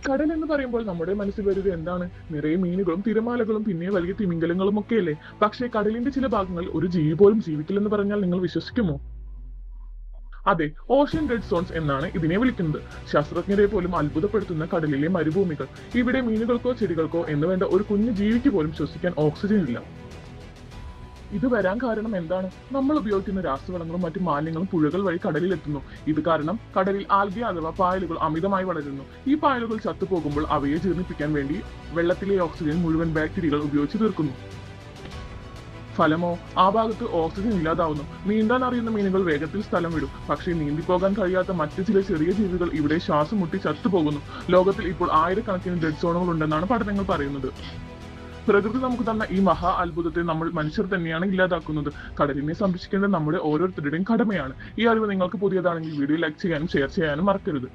കടൽ എന്ന് പറയുമ്പോൾ നമ്മുടെ മനസ്സിൽ വരുന്നത് എന്താണ്? നിറയെ മീനുകളും തിരമാലകളും പിന്നെ വലിയ തിമിംഗലങ്ങളും ഒക്കെയല്ലേ? പക്ഷേ കടലിന്റെ ചില ഭാഗങ്ങളിൽ ഒരു ജീവി പോലും ജീവിക്കില്ലെന്ന് പറഞ്ഞാൽ നിങ്ങൾ വിശ്വസിക്കുമോ? അതെ, ഓഷ്യൻ റെഡ് സോൺസ് എന്നാണ് ഇതിനെ വിളിക്കുന്നത്. ശാസ്ത്രജ്ഞരെ പോലും അത്ഭുതപ്പെടുത്തുന്ന കടലിലെ മരുഭൂമികൾ. ഇവിടെ മീനുകൾക്കോ ചെടികൾക്കോ എന്ന് വേണ്ട ഒരു കുഞ്ഞു ജീവിക്ക് പോലും ശ്വസിക്കാൻ ഓക്സിജൻ ഇല്ല. ഇത് വരാൻ കാരണം എന്താണ്? നമ്മൾ ഉപയോഗിക്കുന്ന രാസവളങ്ങളും മറ്റു മാലിന്യങ്ങളും പുഴകൾ വഴി കടലിൽ എത്തുന്നു. ഇത് കാരണം കടലിൽ ആൽഗെ അഥവാ പായലുകൾ അമിതമായി വളരുന്നു. ഈ പായലുകൾ ചത്തുപോകുമ്പോൾ അവയെ ജീർണിപ്പിക്കാൻ വേണ്ടി വെള്ളത്തിലെ ഓക്സിജൻ മുഴുവൻ ബാക്ടീരിയകൾ ഉപയോഗിച്ച് തീർക്കുന്നു. ഫലമോ ആ ഭാഗത്ത് ഓക്സിജൻ ഇല്ലാതാവുന്നു. നീന്താൻ അറിയുന്ന മീനുകൾ വേഗത്തിൽ സ്ഥലം വിടും. പക്ഷേ നീന്തിപ്പോകാൻ കഴിയാത്ത മറ്റു ചില ചെറിയ ജീവികൾ ഇവിടെ ശ്വാസം മുട്ടി ചത്തുപോകുന്നു. ലോകത്തിൽ ഇപ്പോൾ ആയിരക്കണക്കിന് ഡെഡ് സോണുകൾ ഉണ്ടെന്നാണ് പഠനങ്ങൾ പറയുന്നത്. പ്രകൃതി നമുക്ക് തന്ന ഈ മഹാ അത്ഭുതത്തെ നമ്മൾ മനുഷ്യർ തന്നെയാണ് ഇല്ലാതാക്കുന്നത്. കടലിനെ സംരക്ഷിക്കേണ്ടത് നമ്മുടെ ഓരോരുത്തരുടെയും കടമയാണ്. ഈ അറിവ് നിങ്ങൾക്ക് പുതിയതാണെങ്കിൽ വീഡിയോ ലൈക്ക് ചെയ്യാനും ഷെയർ ചെയ്യാനും മറക്കരുത്.